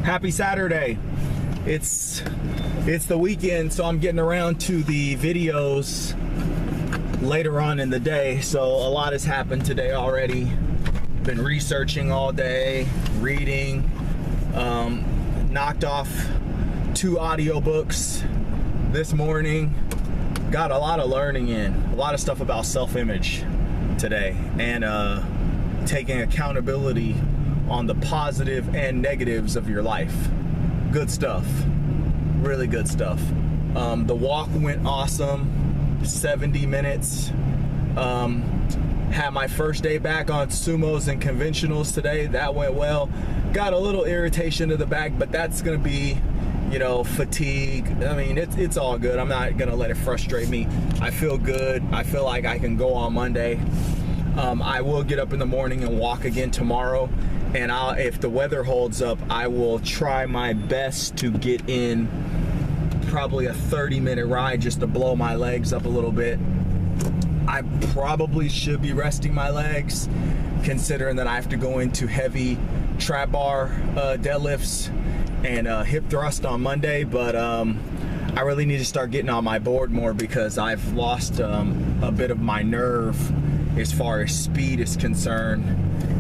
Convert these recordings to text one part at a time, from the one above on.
Happy Saturday. It's the weekend, so I'm getting around to the videos later on in the day. So a lot has happened today already. Been researching all day, reading, knocked off 2 audiobooks this morning. Got a lot of learning in, a lot of stuff about self-image today, and taking accountability on the positive and negatives of your life. Good stuff, really good stuff. The walk went awesome, 70 minutes. Had my first day back on sumos and conventionals today. That went well. Got a little irritation to the back, but that's gonna be, you know, fatigue. I mean, it's all good. I'm not gonna let it frustrate me. I feel good. I feel like I can go on Monday. I will get up in the morning and walk again tomorrow, and if the weather holds up, I will try my best to get in probably a 30-minute ride just to blow my legs up a little bit. I probably should be resting my legs, considering that I have to go into heavy trap bar deadlifts and hip thrust on Monday, but I really need to start getting on my board more because I've lost a bit of my nerve as far as speed is concerned,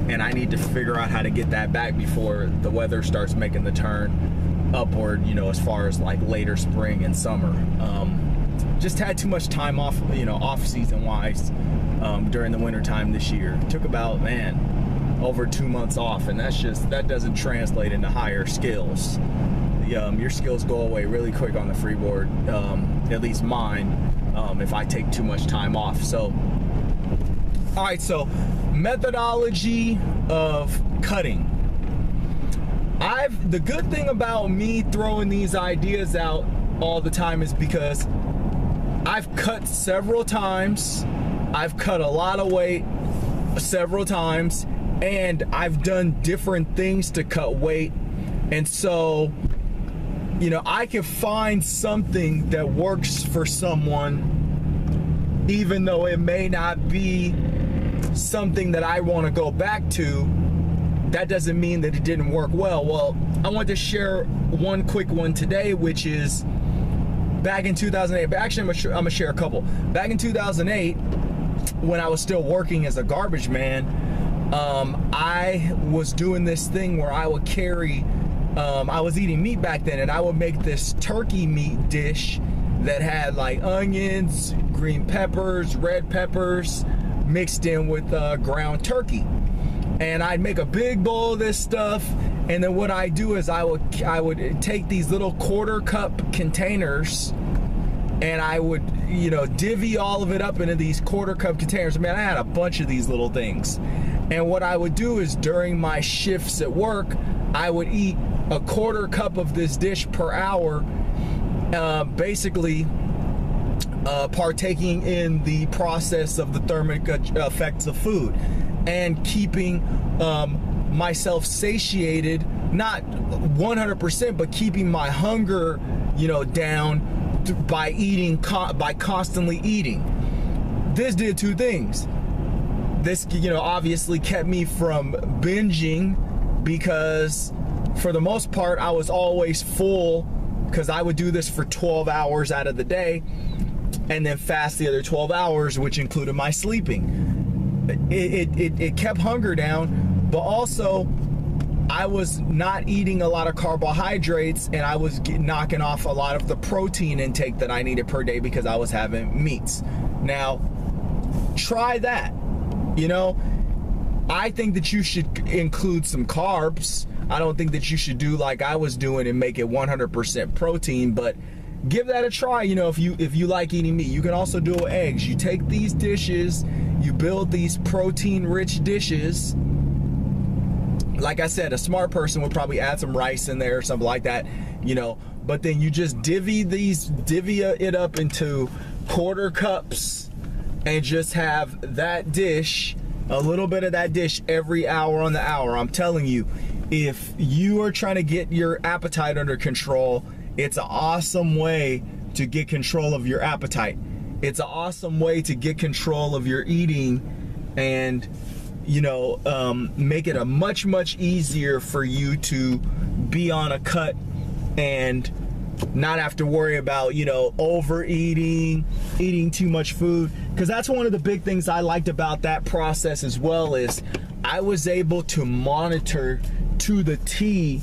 and I need to figure out how to get that back before the weather starts making the turn upward, you know, as far as like later spring and summer. Just had too much time off, you know, off-season wise during the winter time this year. Took about, over 2 months off, and that doesn't translate into higher skills. Your skills go away really quick on the freeboard, at least mine, if I take too much time off. So, all right, so methodology of cutting. The good thing about me throwing these ideas out all the time is because I've cut several times, I've cut a lot of weight several times, and I've done different things to cut weight. And so, you know, I can find something that works for someone, even though it may not be something that I want to go back to. That doesn't mean that it didn't work well. Well, I want to share one quick one today, which is back in 2008. But actually, I'm gonna share a couple. Back in 2008, when I was still working as a garbage man, I was doing this thing where I would carry, I was eating meat back then, and I would make this turkey meat dish that had like onions, green peppers, red peppers, mixed in with ground turkey. And I'd make a big bowl of this stuff, and then what I do is I would take these little 1/4 cup containers, and I would, you know, divvy all of it up into these 1/4 cup containers. Man, I had a bunch of these little things. And what I would do is during my shifts at work, I would eat a 1/4 cup of this dish per hour, basically partaking in the process of the thermic effects of food and keeping myself satiated, not 100%, but keeping my hunger, you know, down by eating, by constantly eating. This did 2 things. This, you know, obviously kept me from binging, because for the most part I was always full, because I would do this for 12 hours out of the day and then fast the other 12 hours, which included my sleeping. It kept hunger down, but also I was not eating a lot of carbohydrates, and I was knocking off a lot of the protein intake that I needed per day because I was having meats. Now, try that. You know, I think that you should include some carbs. I don't think that you should do like I was doing and make it 100% protein, but give that a try. You know, if you like eating meat, you can also do it with eggs. You take these dishes, you build these protein-rich dishes. Like I said, a smart person would probably add some rice in there or something like that, you know, but then you just divvy it up into 1/4 cups and just have that dish, a little bit of that dish every hour on the hour. I'm telling you, if you are trying to get your appetite under control, it's an awesome way to get control of your appetite. It's an awesome way to get control of your eating, and make it a much easier for you to be on a cut and not have to worry about, overeating, eating too much food. Because that's one of the big things I liked about that process as well, is I was able to monitor to the T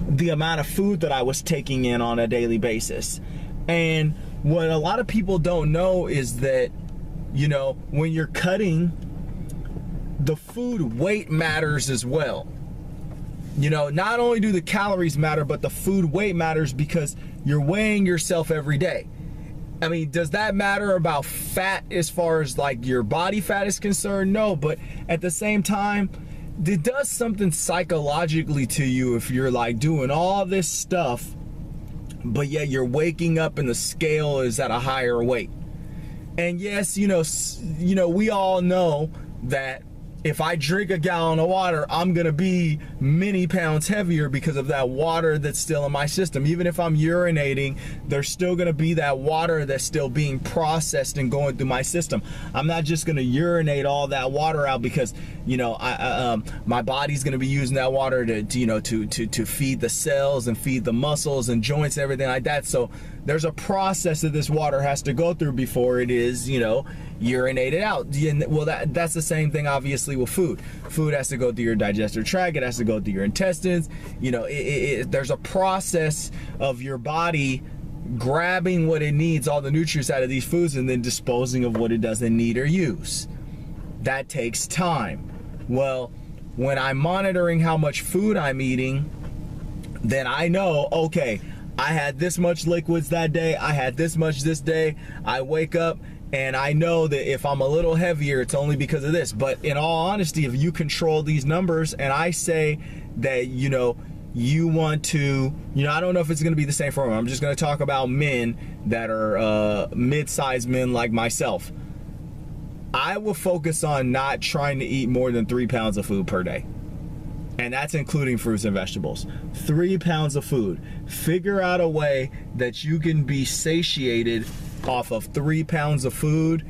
the amount of food that I was taking in on a daily basis. And what a lot of people don't know is that, when you're cutting, the food weight matters as well. Not only do the calories matter, but the food weight matters because you're weighing yourself every day. I mean, does that matter about fat as far as like your body fat is concerned? No, but at the same time, it does something psychologically to you if you're like doing all this stuff, but yet you're waking up and the scale is at a higher weight. And yes, we all know that if I drink a gallon of water, I'm gonna be many pounds heavier because of that water that's still in my system. Even if I'm urinating, there's still gonna be that water that's still being processed and going through my system. I'm not just gonna urinate all that water out because, my body's gonna be using that water to feed the cells and feed the muscles and joints and everything like that. So there's a process that this water has to go through before it is, urinated out. Well, that's the same thing obviously with food. Food has to go through your digestive tract, it has to go through your intestines. There's a process of your body grabbing what it needs, all the nutrients out of these foods, and then disposing of what it doesn't need or use. That takes time. Well, when I'm monitoring how much food I'm eating, then I know, okay, I had this much liquids that day, I had this much this day. I wake up and I know that if I'm a little heavier, it's only because of this. But in all honesty, if you control these numbers, and I say that, you want to, I don't know if it's going to be the same for them. I'm just going to talk about men that are mid-sized men like myself. I will focus on not trying to eat more than 3 pounds of food per day. And that's including fruits and vegetables. 3 pounds of food. Figure out a way that you can be satiated off of 3 pounds of food,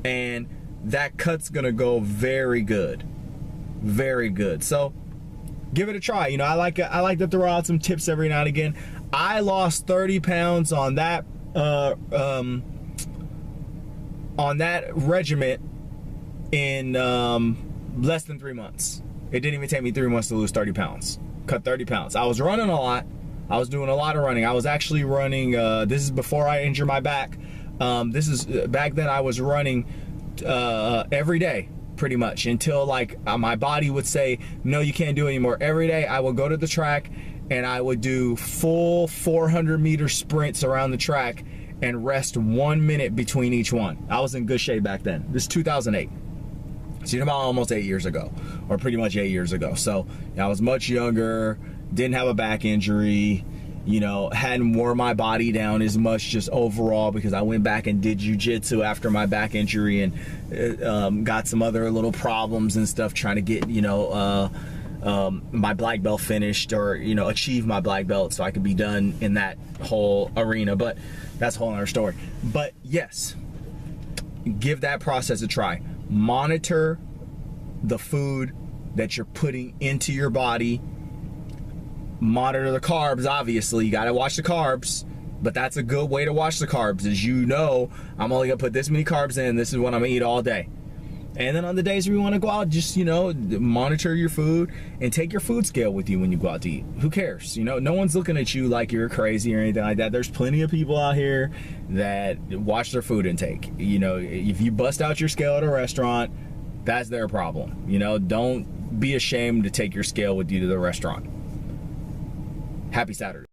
and that cut's gonna go very good. Very good. So give it a try. I like to throw out some tips every now and again. I lost 30 pounds on that regiment in less than 3 months. It didn't even take me 3 months to lose 30 pounds. Cut 30 pounds. I was running a lot. I was doing a lot of running. I was actually running, this is before I injured my back. This is back then I was running every day pretty much until my body would say, no, you can't do it anymore. Every day I would go to the track and I would do full 400-meter sprints around the track and rest 1 minute between each one. I was in good shape back then. This is 2008. So about almost 8 years ago, or pretty much 8 years ago. So I was much younger, didn't have a back injury, hadn't wore my body down as much just overall because I went back and did Jiu-Jitsu after my back injury and got some other little problems and stuff trying to get, my black belt finished or, achieve my black belt so I could be done in that whole arena. But that's a whole other story. But yes, give that process a try. Monitor the food that you're putting into your body. Monitor the carbs, obviously. You gotta watch the carbs, but that's a good way to watch the carbs, is I'm only gonna put this many carbs in, this is what I'm gonna eat all day. And then on the days where you wanna go out, just, monitor your food and take your food scale with you when you go out to eat. Who cares? No one's looking at you like you're crazy or anything like that. There's plenty of people out here that watch their food intake. If you bust out your scale at a restaurant, that's their problem. Don't be ashamed to take your scale with you to the restaurant. Happy Saturday.